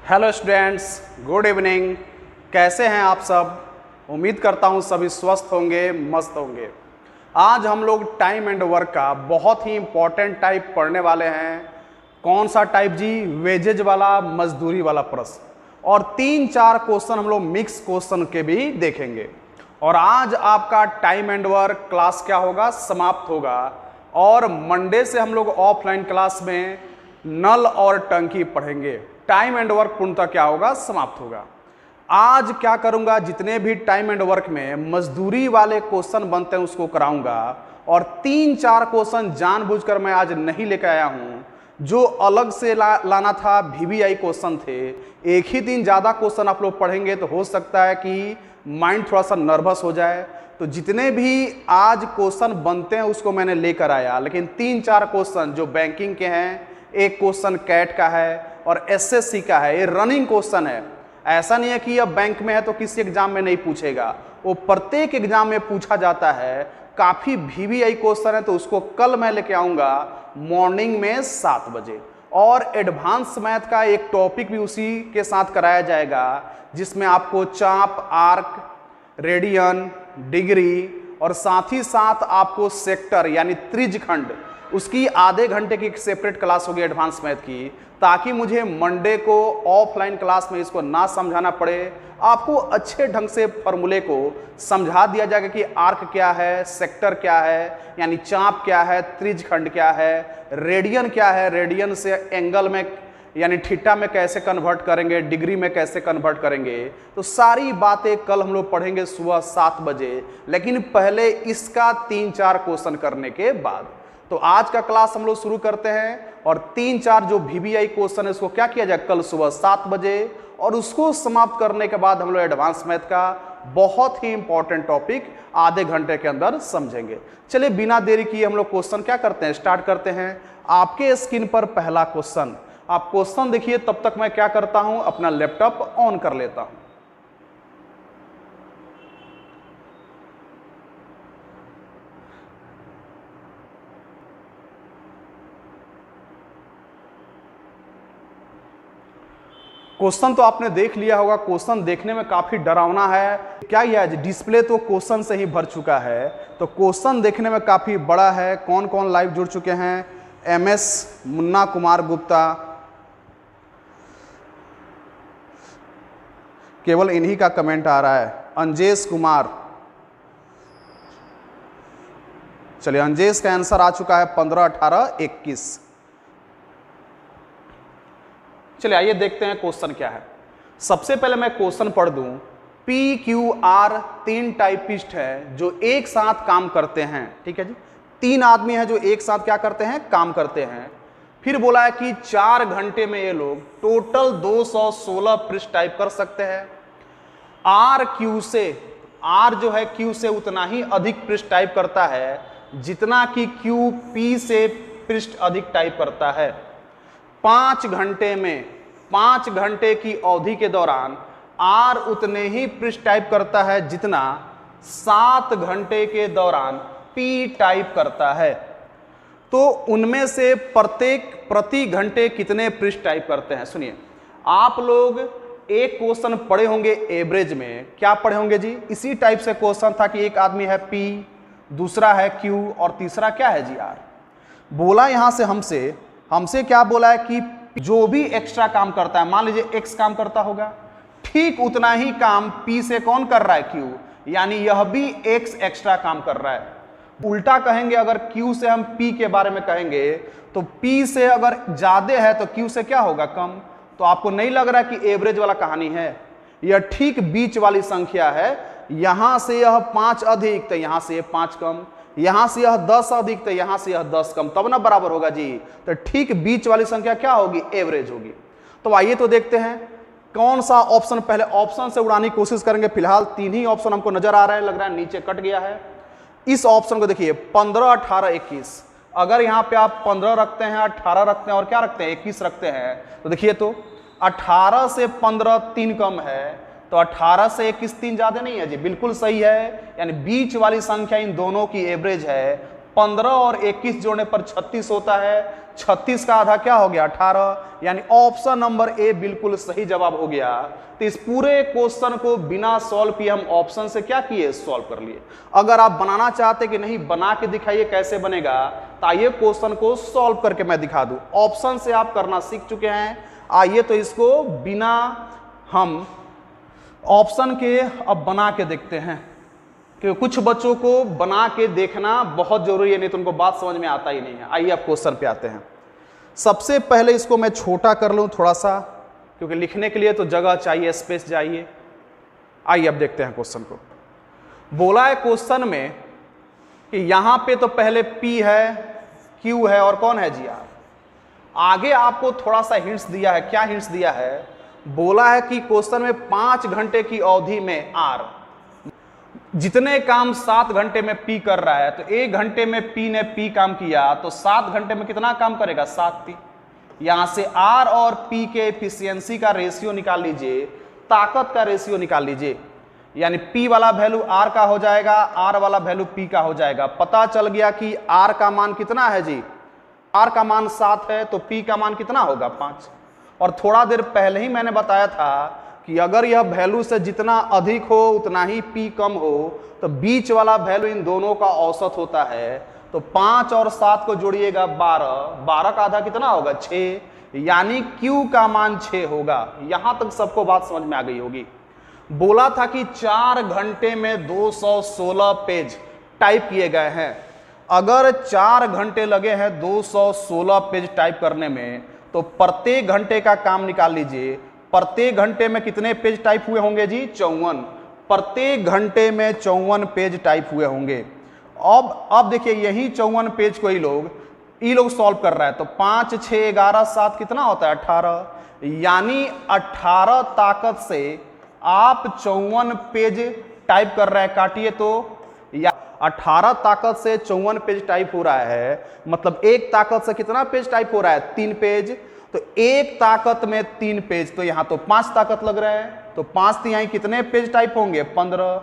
Hello students, good evening. कैसे हैं आप सब? उम्मीद करता हूं सभी स्वस्थ होंगे, मस्त होंगे। आज हम लोग टाइम एंड वर्क का बहुत ही इंपॉर्टेंट टाइप पढ़ने वाले हैं। कौन सा टाइप जी? वेजेज वाला, मजदूरी वाला प्रश्न। और 3-4 क्वेश्चन हम लोग मिक्स क्वेश्चन के भी देखेंगे। और आज आपका टाइम एंड वर्क क्लास क्या होगा? समाप्त होगा। और मंडे से हम लोग ऑफलाइन क्लास में नल और टंकी पढ़ेंगे। टाइम एंड वर्क पूर्णतः क्या होगा? समाप्त होगा। आज क्या करूंगा, जितने भी टाइम एंड वर्क में मजदूरी वाले क्वेश्चन बनते हैं उसको कराऊंगा। और 3-4 क्वेश्चन जानबूझकर मैं आज नहीं लेकर आया हूं, जो अलग से लाना था। VVI क्वेश्चन थे। एक ही दिन ज़्यादा क्वेश्चन आप लोग पढ़ेंगे तो हो सकता है कि माइंड थोड़ा सा नर्वस हो जाए। तो जितने भी आज क्वेश्चन बनते हैं उसको मैंने लेकर आया, लेकिन 3-4 क्वेश्चन जो बैंकिंग के हैं, एक क्वेश्चन कैट का है और SSC का है। ये रनिंग क्वेश्चन है। ऐसा नहीं है कि अब बैंक में है तो किसी एग्जाम में नहीं पूछेगा, वो प्रत्येक एग्जाम में पूछा जाता है। काफ़ी VVI क्वेश्चन है, तो उसको कल मैं लेके आऊँगा मॉर्निंग में 7 बजे। और एडवांस मैथ का एक टॉपिक भी उसी के साथ कराया जाएगा, जिसमें आपको चाप, आर्क, रेडियन, डिग्री और साथ ही साथ आपको सेक्टर यानी त्रिज्यखंड, उसकी आधे घंटे की एक सेपरेट क्लास होगी एडवांस मैथ की, ताकि मुझे मंडे को ऑफलाइन क्लास में इसको ना समझाना पड़े। आपको अच्छे ढंग से फॉर्मूले को समझा दिया जाएगा कि आर्क क्या है, सेक्टर क्या है यानी चाप क्या है, त्रिज्यखंड क्या है, रेडियन क्या है, रेडियन से एंगल में यानी थीटा में कैसे कन्वर्ट करेंगे, डिग्री में कैसे कन्वर्ट करेंगे। तो सारी बातें कल हम लोग पढ़ेंगे सुबह 7 बजे, लेकिन पहले इसका 3-4 क्वेश्चन करने के बाद। तो आज का क्लास हम लोग शुरू करते हैं। और 3-4 जो VVI क्वेश्चन है उसको क्या किया जाए, कल सुबह 7 बजे। और उसको समाप्त करने के बाद हम लोग एडवांस मैथ का बहुत ही इंपॉर्टेंट टॉपिक आधे घंटे के अंदर समझेंगे। चलिए बिना देरी किए हम लोग क्वेश्चन क्या करते हैं, स्टार्ट करते हैं। आपके स्क्रीन पर पहला क्वेश्चन, आप क्वेश्चन देखिए, तब तक मैं क्या करता हूं, अपना लैपटॉप ऑन कर लेता हूं। क्वेश्चन तो आपने देख लिया होगा। क्वेश्चन देखने में काफी डरावना है। क्या यह है, डिस्प्ले तो क्वेश्चन से ही भर चुका है, तो क्वेश्चन देखने में काफी बड़ा है। कौन कौन लाइव जुड़ चुके हैं? MS मुन्ना कुमार गुप्ता, केवल इन्हीं का कमेंट आ रहा है। अंजेश कुमार, चलिए अंजेश का आंसर आ चुका है 15, 18, 21। चलिए आइए देखते हैं क्वेश्चन क्या है। सबसे पहले मैं क्वेश्चन पढ़ दूं। PQR 3 टाइपिस्ट है जो एक साथ काम करते हैं। ठीक है जी, 3 आदमी हैं जो एक साथ क्या करते हैं, काम करते हैं। फिर बोला है कि 4 घंटे में ये लोग टोटल 216 पृष्ठ टाइप कर सकते हैं। R जो है Q से उतना ही अधिक पृष्ठ टाइप करता है जितना कि Q P से पृष्ठ अधिक टाइप करता है। 5 घंटे में, 5 घंटे की अवधि के दौरान R उतने ही पृष्ठ टाइप करता है जितना 7 घंटे के दौरान P टाइप करता है। तो उनमें से प्रत्येक प्रति घंटे कितने पृष्ठ टाइप करते हैं? सुनिए, आप लोग एक क्वेश्चन पढ़े होंगे एवरेज में। क्या पढ़े होंगे जी? इसी टाइप से क्वेश्चन था कि एक आदमी है P, दूसरा है Q और तीसरा क्या है जी, R। बोला यहां से हमसे क्या बोला है कि जो भी एक्स्ट्रा काम करता है, मान लीजिए X काम करता होगा, ठीक उतना ही काम P से कौन कर रहा है, Q, यानी यह भी X एक्स्ट्रा काम कर रहा है। उल्टा कहेंगे, अगर Q से हम P के बारे में कहेंगे तो P से अगर ज्यादा है तो Q से क्या होगा, कम। तो आपको नहीं लग रहा है कि एवरेज वाला कहानी है? यह ठीक बीच वाली संख्या है। यहां से यह 5 अधिक तो यहां से यह 5 कम, यहां से यह 10 अधिक तो यहां से यह 10 कम, तब ना बराबर होगा जी। तो ठीक बीच वाली संख्या क्या होगी, एवरेज होगी। तो आइए तो देखते हैं कौन सा ऑप्शन, पहले ऑप्शन से उड़ाने की कोशिश करेंगे। फिलहाल 3 ही ऑप्शन हमको नजर आ रहा है, लग रहा है नीचे कट गया है। इस ऑप्शन को देखिए, 15, 18, 21। अगर यहाँ पे आप 15 रखते हैं, 18 रखते हैं और क्या रखते हैं, 21 रखते हैं, तो देखिए तो 18 से 15 3 कम है, तो 18 से 21 3 ज्यादा नहीं है जी, बिल्कुल सही है। यानी बीच वाली संख्या इन दोनों की एवरेज है। 15 और 21 जोड़ने पर 36 होता है। 36 का आधा क्या हो गया 18, यानी ऑप्शन नंबर ए बिल्कुल सही जवाब हो गया। तो इस पूरे क्वेश्चन को बिना सॉल्व किए हम ऑप्शन से क्या किए, सॉल्व कर लिए। अगर आप बनाना चाहते कि नहीं बना के दिखाइए कैसे बनेगा, तो आइए क्वेश्चन को सॉल्व करके मैं दिखा दूं। ऑप्शन से आप करना सीख चुके हैं, आइए तो इसको बिना हम ऑप्शन के अब बना के देखते हैं, क्योंकि कुछ बच्चों को बना के देखना बहुत जरूरी है, नहीं तो उनको बात समझ में आता ही नहीं है। आइए अब क्वेश्चन पे आते हैं। सबसे पहले इसको मैं छोटा कर लूं थोड़ा सा, क्योंकि लिखने के लिए तो जगह चाहिए, स्पेस चाहिए। आइए अब देखते हैं क्वेश्चन को। बोला है क्वेश्चन में कि यहां पे तो पहले P है, Q है और कौन है जी R। आगे आपको थोड़ा सा हिंट्स दिया है। क्या हिंट्स दिया है? बोला है कि क्वेश्चन में 5 घंटे की अवधि में R जितने काम 7 घंटे में P कर रहा है, तो 1 घंटे में P ने P काम किया, तो 7 घंटे में कितना काम करेगा, 7 P। यहां से R और P के एफिशिएंसी का रेशियो निकाल लीजिए, ताकत का रेशियो निकाल लीजिए, यानी P वाला वैल्यू R का हो जाएगा, R वाला वैल्यू P का हो जाएगा। पता चल गया कि R का मान कितना है जी, R का मान 7 है, तो P का मान कितना होगा 5। और थोड़ा देर पहले ही मैंने बताया था कि अगर यह वैल्यू से जितना अधिक हो उतना ही P कम हो, तो बीच वाला वैल्यू इन दोनों का औसत होता है। तो 5 और 7 को जोड़िएगा 12, 12 का आधा कितना होगा 6, यानी Q का मान 6 होगा। यहां तक सबको बात समझ में आ गई होगी। बोला था कि 4 घंटे में 216 पेज टाइप किए गए हैं। अगर 4 घंटे लगे हैं 216 पेज टाइप करने में, तो प्रत्येक घंटे का काम निकाल लीजिए। प्रत्येक घंटे में कितने पेज टाइप हुए होंगे जी, 54। प्रत्येक घंटे में 54 पेज टाइप हुए होंगे। अब देखिए यही 54 पेज को ये लोग सॉल्व कर रहा है, तो 5 6 11 7 कितना होता है 18, यानी 18 ताकत से आप 54 पेज टाइप कर रहे हैं। काटिए तो, या 18 ताकत से 54 पेज टाइप हो रहा है, मतलब एक ताकत से कितना पेज टाइप हो रहा है, 3 पेज। तो एक ताकत में 3 पेज, तो यहां तो 5 ताकत लग रहा है, तो 5 तिहाई कितने पेज टाइप होंगे 15,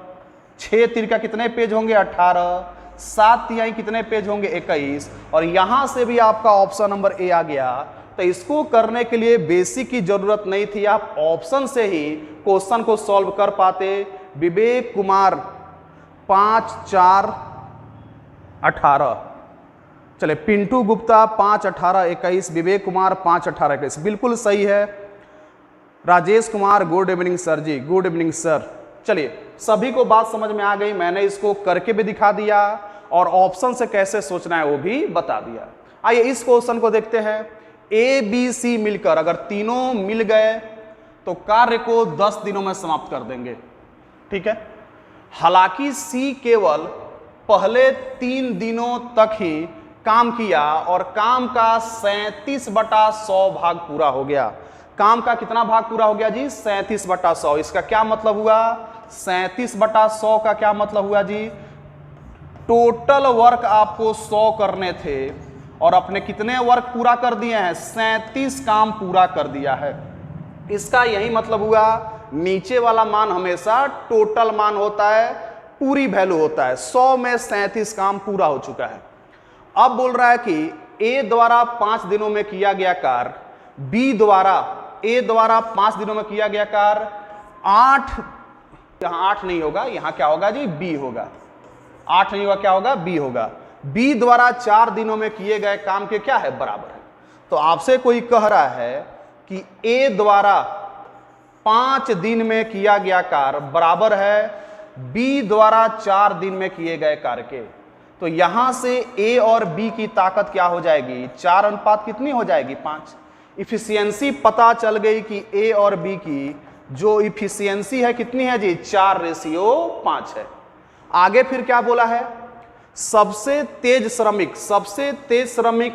6 तिरका कितने पेज होंगे 18, 7 तिहाई कितने पेज होंगे 21। और यहां से भी आपका ऑप्शन नंबर ए आ गया। तो इसको करने के लिए बेसिक की जरूरत नहीं थी, आप ऑप्शन से ही क्वेश्चन को सॉल्व कर पाते। विवेक कुमार 5 4 18, चले पिंटू गुप्ता 5 18 21, विवेक कुमार 5 18 21, बिल्कुल सही है। Rajesh Kumar good evening sir ji, good evening sir. चलिए सभी को बात समझ में आ गई, मैंने इसको करके भी दिखा दिया और ऑप्शन से कैसे सोचना है वो भी बता दिया। आइए इस क्वेश्चन को देखते हैं। ए बी सी मिलकर अगर तीनों मिल गए तो कार्य को 10 दिनों में समाप्त कर देंगे, ठीक है। हालांकि सी केवल पहले 3 दिनों तक ही काम किया और काम का 37/100 भाग पूरा हो गया। काम का कितना भाग पूरा हो गया जी, 37/100। इसका क्या मतलब हुआ, 37/100 का क्या मतलब हुआ जी, टोटल वर्क आपको 100 करने थे और अपने कितने वर्क पूरा कर दिए हैं, 37 काम पूरा कर दिया है। इसका यही मतलब हुआ, नीचे वाला मान हमेशा टोटल मान होता है, पूरी वैल्यू होता है। 100 में 37 काम पूरा हो चुका है। अब बोल रहा है कि ए द्वारा 5 दिनों में किया गया कार्य, बी द्वारा, ए द्वारा 5 दिनों में किया गया कार्य 8, यहां 8 नहीं होगा, यहां क्या होगा जी, बी होगा। 8 नहीं होगा, क्या होगा, बी होगा। बी द्वारा 4 दिनों में किए गए काम के क्या है, बराबर है। तो आपसे कोई कह रहा है कि ए द्वारा 5 दिन में किया गया कार्य बराबर है बी द्वारा 4 दिन में किए गए कार्य के। तो यहां से ए और बी की ताकत क्या हो जाएगी, 4 अनुपात कितनी हो जाएगी, 5। इफिशियंसी पता चल गई कि ए और बी की जो इफिशियंसी है कितनी है जी, 4:5 है। आगे फिर क्या बोला है, सबसे तेज श्रमिक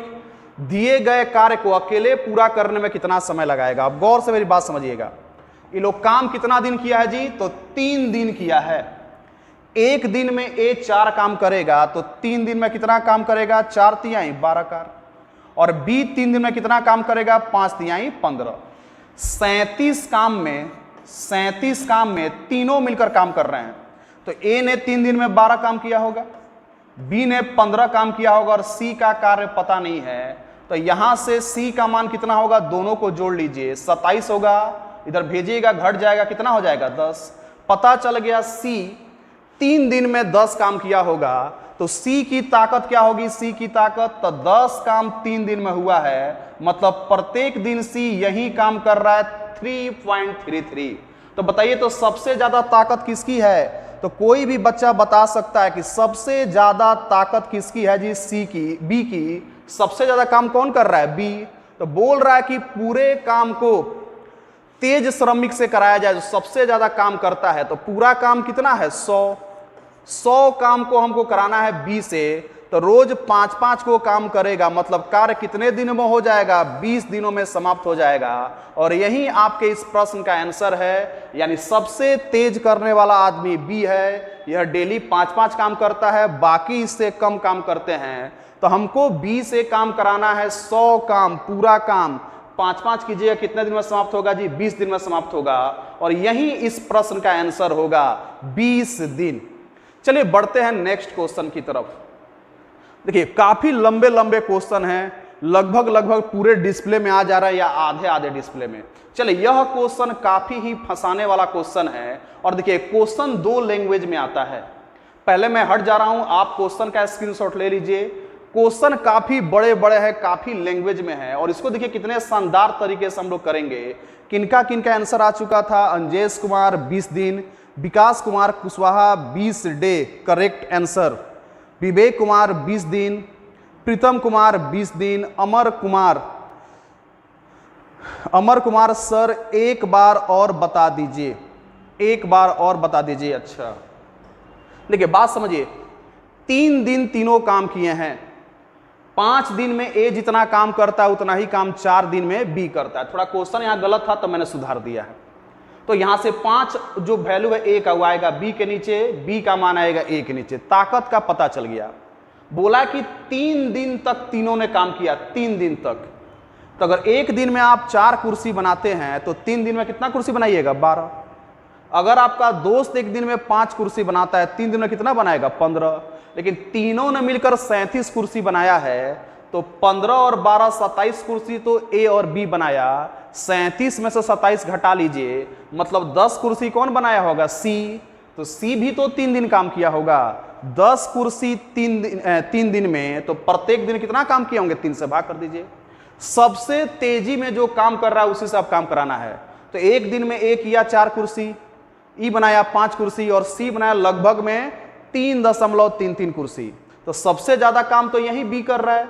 दिए गए कार्य को अकेले पूरा करने में कितना समय लगाएगा। अब गौर से मेरी बात समझिएगा, ये लोग काम कितना दिन किया है जी, तो 3 दिन किया है। एक दिन में ए 4 काम करेगा, तो 3 दिन में कितना काम करेगा, 4 तिहाई 12 कार्य। और बी 3 दिन में कितना काम करेगा, 5 तिहाई 15। 37 काम में तीनों मिलकर काम कर रहे हैं। तो ए ने 3 दिन में 12 काम किया होगा, बी ने 15 काम किया होगा और सी का कार्य पता नहीं है। तो यहां से C का मान कितना होगा, दोनों को जोड़ लीजिए 27 होगा, इधर भेजिएगा घट जाएगा, कितना हो जाएगा 10। पता चल गया C 3 दिन में 10 काम किया होगा, तो C की ताकत क्या होगी, C की ताकत तो 10 काम 3 दिन में हुआ है, मतलब प्रत्येक दिन C यही काम कर रहा है 3.33। तो बताइए तो सबसे ज्यादा ताकत किसकी है, तो कोई भी बच्चा बता सकता है कि सबसे ज्यादा ताकत किसकी है जी, C की, B की। सबसे ज्यादा काम कौन कर रहा है, B। तो बोल रहा है कि पूरे काम को तेज श्रमिक से कराया जाए जो सबसे ज्यादा काम करता है, तो पूरा काम कितना है 100 काम को हमको कराना है B से, तो रोज 5-5 को काम करेगा, मतलब कार्य कितने दिन में हो जाएगा, 20 दिनों में समाप्त हो जाएगा। और यही आपके इस प्रश्न का आंसर है, यानी सबसे तेज करने वाला आदमी B है। यह डेली 5-5 काम करता है, बाकी इससे कम काम करते हैं। तो हमको B से काम कराना है 100 काम, पूरा काम 5-5 कीजिएगा, कितने दिन में समाप्त होगा जी, 20 दिन में समाप्त होगा। और यही इस प्रश्न का आंसर होगा 20 दिन। चलिए बढ़ते हैं नेक्स्ट क्वेश्चन की तरफ। देखिए काफी लंबे लंबे क्वेश्चन हैं, लगभग पूरे डिस्प्ले में आ जा रहा है या आधे डिस्प्ले में। चलिए यह क्वेश्चन काफी ही फंसाने वाला क्वेश्चन है, और देखिए क्वेश्चन 2 लैंग्वेज में आता है। पहले मैं हट जा रहा हूं, आप क्वेश्चन का स्क्रीनशॉट ले लीजिए। क्वेश्चन काफी बड़े बड़े हैं, काफी लैंग्वेज में है, और इसको देखिए कितने शानदार तरीके से हम लोग करेंगे। किनका किनका आंसर आ चुका था, अंजेश कुमार 20 दिन, Vikas Kumar Kushwaha 20 day correct answer, Vivek Kumar 20 दिन, प्रीतम कुमार 20 दिन, अमर कुमार सर एक बार और बता दीजिए, एक बार और बता दीजिए। अच्छा देखिए बात समझिए, 3 दिन तीनों काम किए हैं, 5 दिन में A जितना काम करता है उतना ही काम 4 दिन में B करता है। थोड़ा क्वेश्चन यहां गलत था तो मैंने सुधार दिया है। तो यहां से 5 जो वैल्यू है A का वो आएगा B के नीचे, B का मान आएगा A के नीचे। ताकत का पता चल गया। बोला कि 3 दिन तक तीनों ने काम किया, 3 दिन तक। तो अगर एक दिन में आप 4 कुर्सी बनाते हैं तो 3 दिन में कितना कुर्सी बनाइएगा, 12। अगर आपका दोस्त एक दिन में 5 कुर्सी बनाता है, 3 दिन में कितना बनाएगा, 15। लेकिन तीनों ने मिलकर 37 कुर्सी बनाया है, तो 15 और 12 27 कुर्सी तो A और B बनाया। 37 में से 27 घटा लीजिए, मतलब 10 कुर्सी कौन बनाया होगा, C। तो C भी तो 3 दिन काम किया होगा। 10 कुर्सी 3 दिन में, तो प्रत्येक दिन कितना काम किए होंगे, 3 से भाग कर दीजिए। सबसे तेजी में जो काम कर रहा है उसी से आप काम कराना है। तो एक दिन में A किया 4 कुर्सी, E बनाया 5 कुर्सी, और C बनाया लगभग में 3.33 कुर्सी। तो सबसे ज्यादा काम तो यही B कर रहा है।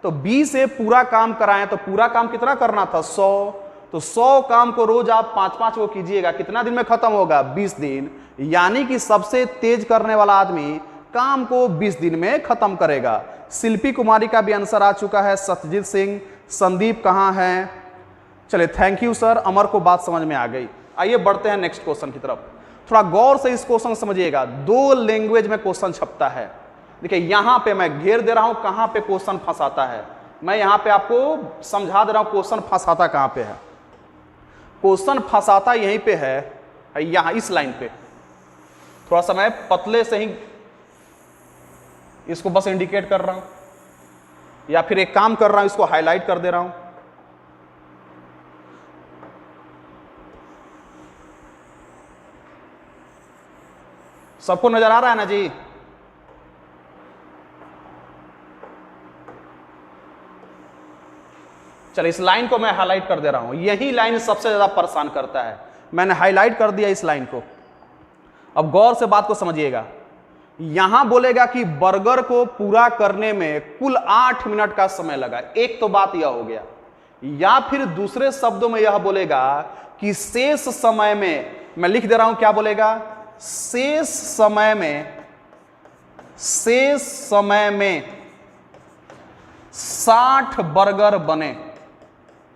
तो B से पूरा काम कराएं, तो पूरा काम कितना करना था, 100। तो 100 काम को रोज आप 5-5 को कीजिएगा, कितना दिन में खत्म होगा, 20 दिन। यानी कि सबसे तेज करने वाला आदमी काम को 20 दिन में खत्म करेगा। शिल्पी कुमारी का भी आंसर आ चुका है, सत्यजीत सिंह, संदीप कहाँ है, चलिए थैंक यू सर, अमर को बात समझ में आ गई। आइए बढ़ते हैं नेक्स्ट क्वेश्चन की तरफ। थोड़ा गौर से इस क्वेश्चन समझिएगा, 2 लैंग्वेज में क्वेश्चन छपता है। देखिए यहां पे मैं घेर दे रहा हूं कहां पे क्वेश्चन फंसाता है। मैं यहां पे आपको समझा दे रहा हूं क्वेश्चन फंसाता कहां पे है। क्वेश्चन फंसाता यहीं पे है, यहां इस लाइन पे। थोड़ा सा मैं पतले से ही इसको बस इंडिकेट कर रहा हूं, या फिर एक काम कर रहा हूं, इसको हाईलाइट कर दे रहा हूं। सबको नजर आ रहा है ना जी? चलिए इस लाइन को मैं हाईलाइट कर दे रहा हूं। यही लाइन सबसे ज्यादा परेशान करता है। मैंने हाईलाइट कर दिया इस लाइन को। अब गौर से बात को समझिएगा। यहां बोलेगा कि बर्गर को पूरा करने में कुल 8 मिनट का समय लगा। एक तो बात यह हो गया, या फिर दूसरे शब्दों में यह बोलेगा कि शेष समय में, मैं लिख दे रहा हूं क्या बोलेगा, शेष समय में 60 बर्गर बने,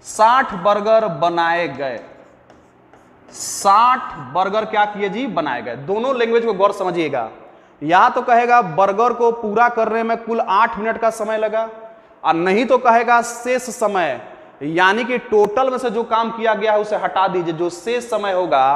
60 बर्गर बनाए गए। 60 बर्गर क्या किए जी, बनाए गए। दोनों लैंग्वेज को गौर समझिएगा। या तो कहेगा बर्गर को पूरा करने में कुल 8 मिनट का समय लगा, और नहीं तो कहेगा शेष समय, यानी कि टोटल में से जो काम किया गया है उसे हटा दीजिए, जो शेष समय होगा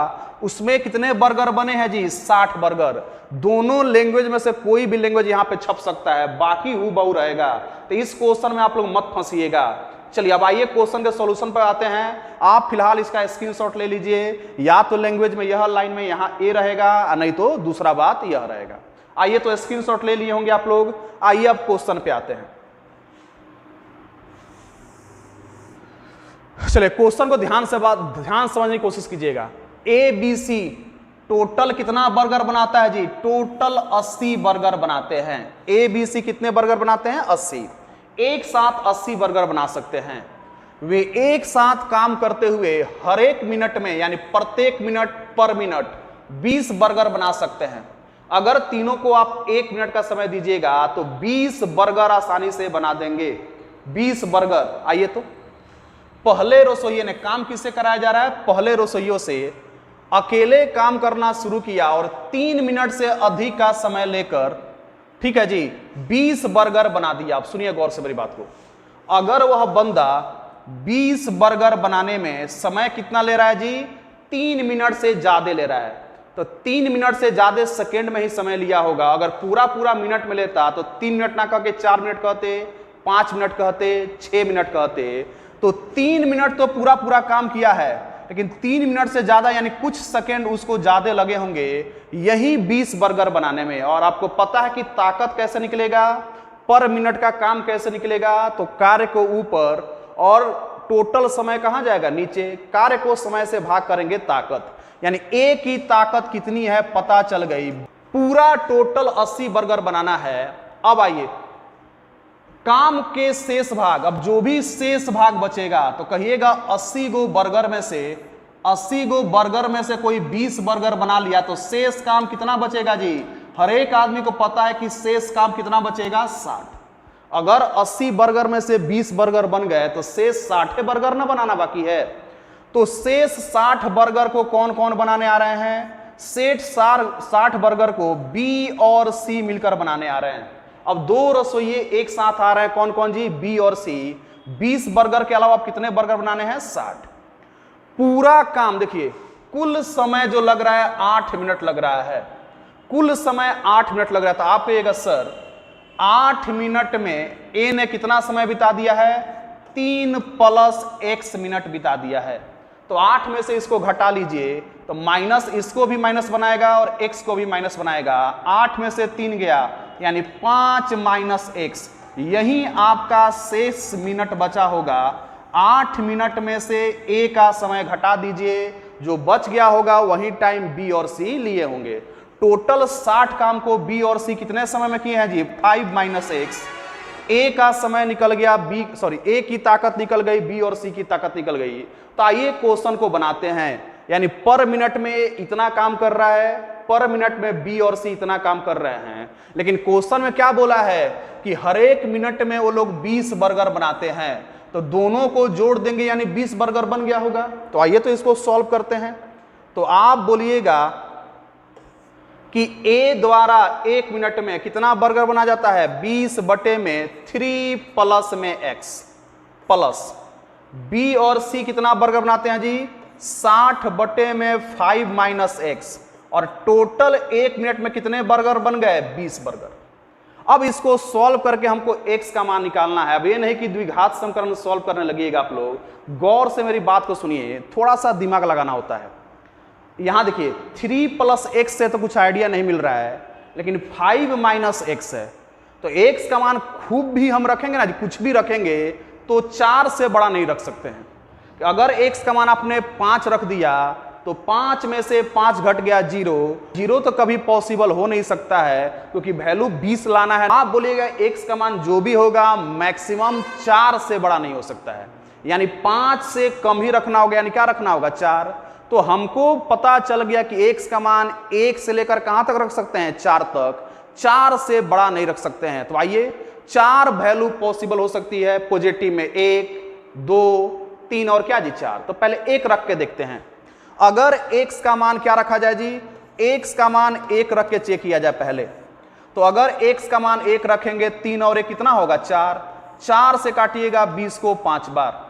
उसमें कितने बर्गर बने हैं जी? 60 बर्गर। दोनों लैंग्वेज में से कोई भी लैंग्वेज यहां पे छप सकता है, बाकी हूबहू रहेगा। तो इस क्वेश्चन में आप लोग मत फंसिएगा। चलिए अब आइए क्वेश्चन के सॉल्यूशन पर आते हैं। आप फिलहाल इसका स्क्रीनशॉट ले लीजिए, या तो लैंग्वेज में यह लाइन में यहां ए रहेगा, नहीं तो दूसरा बात यह रहेगा। आइए तो स्क्रीनशॉट ले लिए होंगे आप लोग। आइए अब क्वेश्चन पे आते हैं। चलिए क्वेश्चन को ध्यान समझने की कोशिश कीजिएगा। ए बी सी टोटल कितना बर्गर बनाता है जी? टोटल 80 बर्गर बनाते हैं। ए बी सी कितने बर्गर बनाते हैं? 80। एक साथ 80 बर्गर बना सकते हैं। वे एक साथ काम करते हुए हर एक मिनट में, यानी प्रत्येक मिनट पर मिनट 20 बर्गर बना सकते हैं। अगर तीनों को आप 1 मिनट का समय दीजिएगा तो 20 बर्गर आसानी से बना देंगे। 20 बर्गर। आइए तो पहले रसोइये ने, काम किससे कराया जा रहा है? पहले रसोइयों से अकेले काम करना शुरू किया और 3 मिनट से अधिक का समय लेकर, ठीक है जी, 20 बर्गर बना दिया। आप सुनिए गौर से मेरी बात को। अगर वह बंदा 20 बर्गर बनाने में समय कितना ले रहा है जी? 3 मिनट से ज्यादा ले रहा है, तो 3 मिनट से ज्यादा सेकेंड में ही समय लिया होगा। अगर पूरा मिनट में लेता तो 3 मिनट ना कह के 4 मिनट कहते, 5 मिनट कहते, 6 मिनट कहते। तो 3 मिनट तो पूरा काम किया है, लेकिन 3 मिनट से ज्यादा यानी कुछ सेकेंड उसको ज्यादा लगे होंगे यही 20 बर्गर बनाने में। और आपको पता है कि ताकत कैसे निकलेगा, पर मिनट का काम कैसे निकलेगा? तो कार्य को ऊपर और टोटल समय कहां जाएगा? नीचे। कार्य को समय से भाग करेंगे ताकत, यानी ए की ताकत कितनी है पता चल गई। पूरा टोटल 80 बर्गर बनाना है। अब आइए काम के शेष भाग, अब जो भी शेष भाग बचेगा तो कहिएगा 80 गो बर्गर में से कोई 20 बर्गर बना लिया तो शेष काम कितना बचेगा जी? हर एक आदमी को पता है कि शेष काम कितना बचेगा? 60। अगर 80 बर्गर में से 20 बर्गर बन गए तो शेष 60 बर्गर ना बनाना बाकी है। तो शेष 60 बर्गर को कौन कौन बनाने आ रहे हैं? शेष 60 बर्गर को बी और सी मिलकर बनाने आ रहे हैं। अब 2 रसोइये एक साथ आ रहे हैं, कौन कौन जी? बी और सी। 20 बर्गर के अलावा आप कितने बर्गर बनाने हैं? 60। पूरा काम देखिए, कुल समय जो लग रहा है 8 मिनट लग रहा है। कुल समय 8 मिनट लग रहा है। तो आप कहिएगा सर 8 मिनट में ए ने कितना समय बिता दिया है? 3 + x मिनट बिता दिया है। तो 8 में से इसको घटा लीजिए तो माइनस, इसको भी माइनस बनाएगा और x को भी माइनस बनाएगा। 8 में से 3 गया यानी 5 - x, यही आपका शेष मिनट बचा होगा। 8 मिनट में से a का समय घटा दीजिए, जो बच गया होगा वही टाइम b और c लिए होंगे। टोटल 60 काम को b और c कितने समय में किए हैं जी? 5 - x। a का समय निकल गया, a की ताकत निकल गई, b और c की ताकत निकल गई। तो आइए क्वेश्चन को बनाते हैं। यानी पर मिनट में इतना काम कर रहा है, पर मिनट में बी और सी इतना काम कर रहे हैं। लेकिन क्वेश्चन में क्या बोला है कि हर एक मिनट में वो लोग 20 बर्गर बनाते हैं। तो दोनों को जोड़ देंगे यानी 20 बर्गर बन गया होगा। तो आइए तो इसको सॉल्व करते हैं। तो आप बोलिएगा कि ए द्वारा 1 मिनट में कितना बर्गर बना जाता है? 20 बटे में 3 प्लस में x प्लस बी और सी कितना बर्गर बनाते हैं जी? 60 बटे में 5 - x। और टोटल 1 मिनट में कितने बर्गर बन गए? 20 बर्गर। अब इसको सॉल्व करके हमको x का मान निकालना है। अब ये नहीं कि द्विघात समीकरण सॉल्व करने लगिएगा आप लोग। गौर से मेरी बात को सुनिए, थोड़ा सा दिमाग लगाना होता है। यहां देखिए 3 + x से तो कुछ आइडिया नहीं मिल रहा है, लेकिन 5 - x है। तो x का मान खूब भी हम रखेंगे ना, कुछ भी रखेंगे तो 4 से बड़ा नहीं रख सकते हैं। अगर x का मान आपने 5 रख दिया तो 5 में से 5 घट गया 0 तो कभी पॉसिबल हो नहीं सकता है, क्योंकि वैल्यू 20 लाना है। आप बोलिएगा x का मान जो भी होगा मैक्सिमम 4 से बड़ा नहीं हो सकता है, यानी 5 से कम ही रखना होगा। यानी क्या रखना होगा? 4। तो हमको पता चल गया कि x का मान 1 से लेकर कहां तक रख सकते हैं? 4 तक। 4 से बड़ा नहीं रख सकते हैं। तो आइए 4 वैल्यू पॉसिबल हो सकती है। पॉजिटिव में 1, 2, 3 और क्या जी? 4। तो पहले 1 रख के देखते हैं। अगर x का मान क्या रखा जाए जी? x का मान 1 रख के चेक किया जाए पहले। तो अगर x का मान 1 रखेंगे, 3 और 1 कितना होगा? 4। 4 से काटिएगा 20 को 5 बार।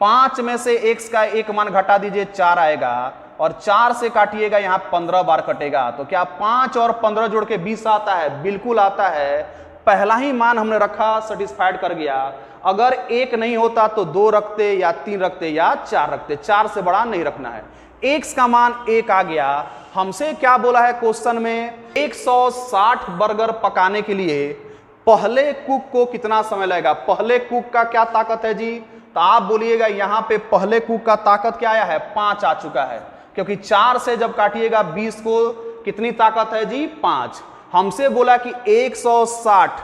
5 में से x का 1 मान घटा दीजिए, 4 आएगा। और 4 से काटिएगा यहाँ 15 बार कटेगा। तो क्या 5 और 15 जोड़ के 20 आता है? बिल्कुल आता है। पहला ही मान हमने रखा, सेटिस्फाइड कर गया। अगर 1 नहीं होता तो 2 रखते या 3 रखते या 4 रखते, 4 से बड़ा नहीं रखना है। x का मान 1 आ गया। हमसे क्या बोला है क्वेश्चन में? 160 बर्गर पकाने के लिए पहले कुक को कितना समय लगेगा? पहले कुक का क्या ताकत है जी? तो आप बोलिएगा यहाँ पे पहले कुक का ताकत क्या आया है? 5 आ चुका है, क्योंकि 4 से जब काटिएगा 20 को कितनी ताकत है जी? 5। हमसे बोला कि 160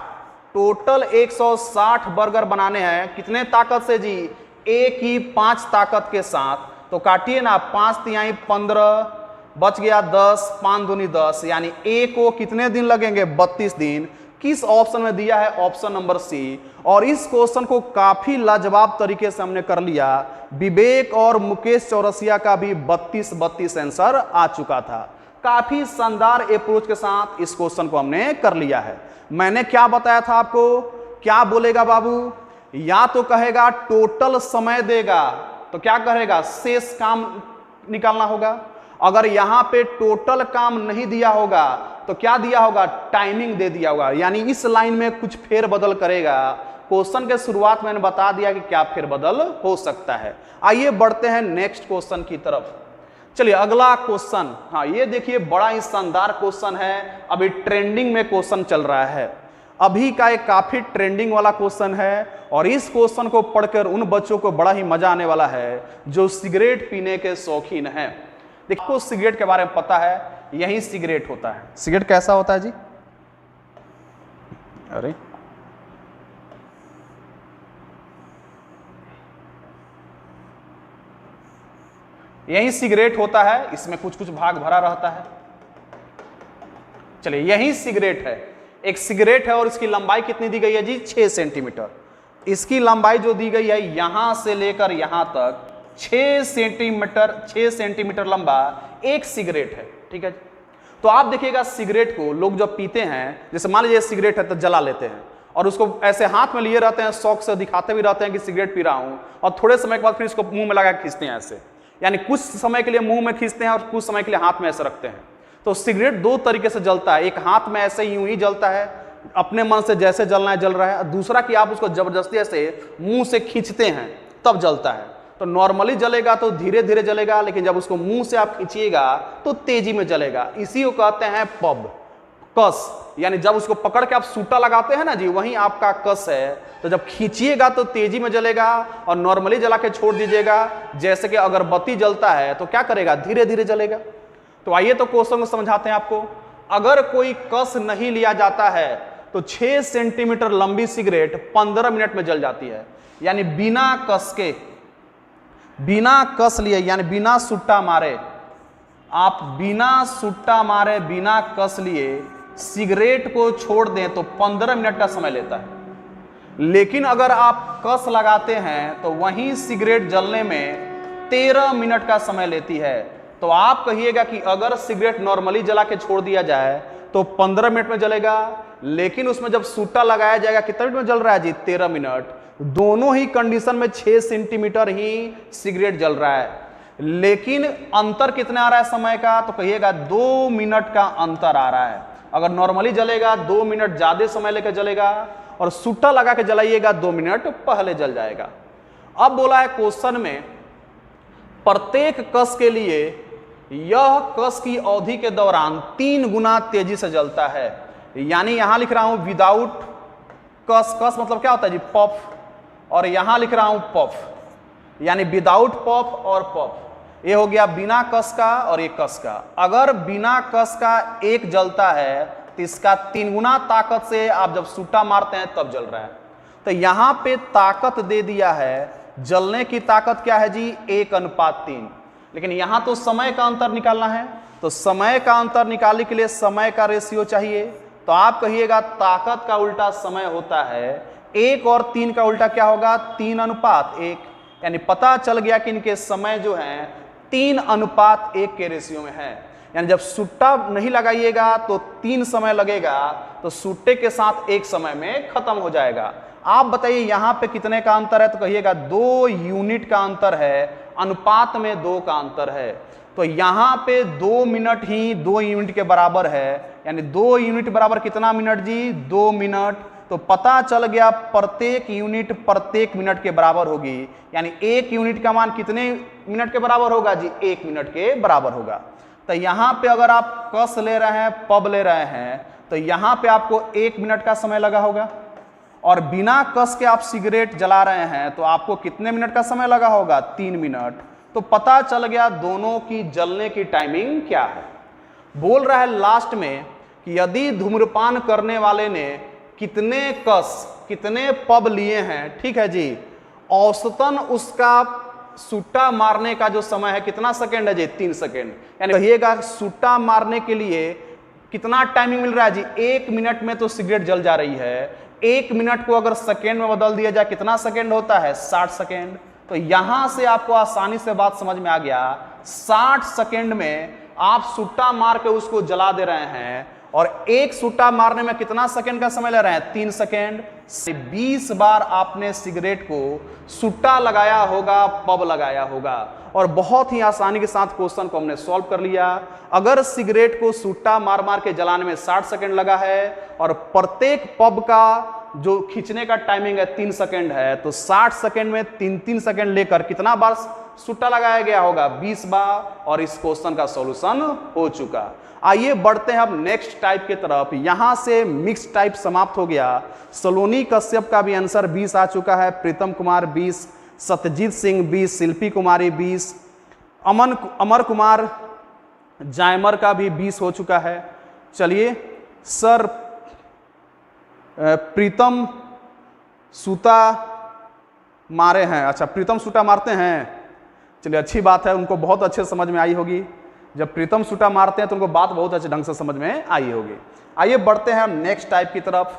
टोटल 160 बर्गर बनाने हैं, कितने ताकत से जी? एक ही 5 ताकत के साथ। तो काटिए ना, 5 तिहाई 15, बच गया 10, 5 दूनी 10, यानी ए को कितने दिन लगेंगे? 32 दिन। किस ऑप्शन में दिया है? Option number C. और इस क्वेश्चन को काफी लाजवाब तरीके से हमने कर लिया। विवेक और मुकेश चौरसिया का भी 32 आंसर आ चुका था। काफी शानदार अप्रोच के साथ इस क्वेश्चन को हमने कर लिया है। मैंने क्या बताया था आपको? क्या बोलेगा बाबू? या तो कहेगा टोटल समय देगा, तो क्या करेगा? शेष काम निकालना होगा। अगर यहां पे टोटल काम नहीं दिया होगा तो क्या दिया होगा? टाइमिंग दे दिया होगा। यानी इस लाइन में कुछ फेरबदल करेगा। क्वेश्चन के शुरुआत मैंने बता दिया कि क्या फेरबदल हो सकता है। आइए बढ़ते हैं नेक्स्ट क्वेश्चन की तरफ। चलिए अगला क्वेश्चन, हाँ ये देखिए बड़ा ही शानदार क्वेश्चन है। अभी ट्रेंडिंग में क्वेश्चन चल रहा है, अभी का एक काफी ट्रेंडिंग वाला क्वेश्चन है। और इस क्वेश्चन को पढ़कर उन बच्चों को बड़ा ही मजा आने वाला है जो सिगरेट पीने के शौकीन हैं। देखो सिगरेट के बारे में पता है, यही सिगरेट होता है। सिगरेट कैसा होता है जी? अरे यही सिगरेट होता है, इसमें कुछ कुछ भाग भरा रहता है। चलिए यही सिगरेट है, एक सिगरेट है और इसकी लंबाई कितनी दी गई है जी? 6 सेंटीमीटर। इसकी लंबाई जो दी गई है यहां से लेकर यहां तक 6 सेंटीमीटर लंबा एक सिगरेट है। ठीक है, तो आप देखिएगा सिगरेट को लोग जब पीते हैं, जैसे मान लीजिए सिगरेट है तो जला लेते हैं और उसको ऐसे हाथ में लिए रहते हैं, शौक से दिखाते भी रहते हैं कि सिगरेट पी रहा हूं, और थोड़े समय के बाद फिर इसको मुंह में लगा के खींचते हैं ऐसे। यानी कुछ समय के लिए मुंह में खींचते हैं और कुछ समय के लिए हाथ में ऐसे रखते हैं। तो सिगरेट 2 तरीके से जलता है, एक हाथ में ऐसे यूं ही जलता है, अपने मन से जैसे जलना है जल रहा है, और दूसरा कि आप उसको जबरदस्ती ऐसे मुंह से खींचते हैं तब जलता है। तो नॉर्मली जलेगा तो धीरे धीरे जलेगा, लेकिन जब उसको मुंह से आप खींचिएगा तो तेजी में जलेगा। इसी को कहते हैं पब, कस। यानी जब उसको पकड़ के आप सूटा लगाते हैं ना जी, वही आपका कस है। तो जब खींचिएगा तो तेजी में जलेगा और नॉर्मली जला के छोड़ दीजिएगा, जैसे कि अगरबत्ती जलता है तो क्या करेगा? धीरे धीरे जलेगा। तो आइए तो क्वेश्चन को समझाते हैं आपको। अगर कोई कस नहीं लिया जाता है तो 6 सेंटीमीटर लंबी सिगरेट 15 मिनट में जल जाती है। यानी बिना कस के, बिना कस लिए, यानी बिना सुट्टा मारे, आप बिना सुट्टा मारे, बिना कस लिए सिगरेट को छोड़ दें तो 15 मिनट का समय लेता है। लेकिन अगर आप कस लगाते हैं तो वही सिगरेट जलने में 13 मिनट का समय लेती है। तो आप कहिएगा कि अगर सिगरेट नॉर्मली जला के छोड़ दिया जाए तो 15 मिनट में जलेगा, लेकिन उसमें जब सूटा लगाया जाएगा कितने मिनट में जल रहा है जी? 13 मिनट। दोनों ही कंडीशन में 6 सेंटीमीटर ही सिगरेट जल रहा है, लेकिन अंतर कितना आ रहा है समय का? तो कहिएगा 2 मिनट का अंतर आ रहा है। अगर नॉर्मली जलेगा 2 मिनट ज्यादा समय लेकर जलेगा, और सूटा लगा के जलाइएगा 2 मिनट पहले जल जाएगा। अब बोला है क्वेश्चन में प्रत्येक कस के लिए यह कस की अवधि के दौरान 3 गुना तेजी से जलता है। यानी यहां लिख रहा हूं विदाउट कस, कस मतलब क्या होता है जी? पफ। और यहां लिख रहा हूं पफ, यानी विदाउट पफ और पफ। ये हो गया बिना कस का और एक कस का। अगर बिना कस का एक जलता है तो इसका 3 गुना ताकत से आप जब सूटा मारते हैं तब जल रहा है। तो यहां पे ताकत दे दिया है, जलने की ताकत क्या है जी? 1:3। लेकिन यहां तो समय का अंतर निकालना है, तो समय का अंतर निकालने के लिए समय का रेशियो चाहिए। तो आप कहिएगा ताकत का उल्टा समय होता है, 1 और 3 का उल्टा क्या होगा? 3:1। यानी पता चल गया कि इनके समय जो है 3:1 के रेशियो में है। यानी जब सुट्टा नहीं लगाइएगा तो 3 समय लगेगा, तो सुट्टे के साथ 1 समय में खत्म हो जाएगा। आप बताइए यहां पे कितने का अंतर है? तो कहिएगा 2 यूनिट का अंतर है, अनुपात में 2 का अंतर है। तो यहाँ पे 2 मिनट ही 2 यूनिट के बराबर है, यानी 2 यूनिट बराबर कितना मिनट जी, 2 मिनट। तो पता चल गया प्रत्येक यूनिट प्रत्येक मिनट के बराबर होगी, यानी 1 यूनिट का मान कितने मिनट के बराबर होगा जी, 1 मिनट के बराबर होगा। तो यहाँ पे अगर आप कस ले रहे हैं, पब ले रहे हैं, तो यहाँ पे आपको 1 मिनट का समय लगा होगा, और बिना कस के आप सिगरेट जला रहे हैं तो आपको कितने मिनट का समय लगा होगा, 3 मिनट। तो पता चल गया दोनों की जलने की टाइमिंग क्या है। बोल रहा है लास्ट में कि यदि धूम्रपान करने वाले ने कितने कस, कितने पब लिए हैं, ठीक है जी, औसतन उसका सुट्टा मारने का जो समय है कितना सेकेंड है जी, 3 सेकेंड। यानी कहिएगा सुट्टा मारने के लिए कितना टाइमिंग मिल रहा है जी, 1 मिनट में तो सिगरेट जल जा रही है, 1 मिनट को अगर सेकेंड में बदल दिया जाए कितना सेकेंड होता है, 60 सेकेंड। तो यहां से आपको आसानी से बात समझ में आ गया, 60 सेकेंड में आप सुट्टा मार के उसको जला दे रहे हैं, और एक सुट्टा मारने में कितना सेकेंड का समय ले रहे हैं, 3 सेकेंड। 20 बार आपने सिगरेट को सुट्टा लगाया होगा, पब लगाया होगा, और बहुत ही आसानी के साथ क्वेश्चन को हमने सॉल्व कर लिया। अगर सिगरेट को सुट्टा मार मार के जलाने में 60 सेकेंड लगा है, और प्रत्येक पब का जो खींचने का टाइमिंग है 3 सेकेंड है, तो 60 सेकेंड में 3-3 सेकेंड लेकर कितना बार सुट्टा लगाया गया होगा, 20 बार, और इस क्वेश्चन का सॉल्यूशन हो चुका। आइए बढ़ते हैं अब नेक्स्ट टाइप की तरफ। यहां से मिक्स टाइप समाप्त हो गया। सलोनी कश्यप का भी आंसर 20 आ चुका है, प्रीतम कुमार 20, सत्यजीत सिंह 20, शिल्पी कुमारी 20, अमर कुमार जायमर का भी 20 हो चुका है। चलिए सर, प्रीतम सूता मारे हैं, अच्छा प्रीतम सूटा मारते हैं, चलिए अच्छी बात है, उनको बहुत अच्छे समझ में आई होगी। जब प्रीतम सूटा मारते हैं तो उनको बात बहुत अच्छे ढंग से समझ में आई होगी। आइए बढ़ते हैं हम नेक्स्ट टाइप की तरफ।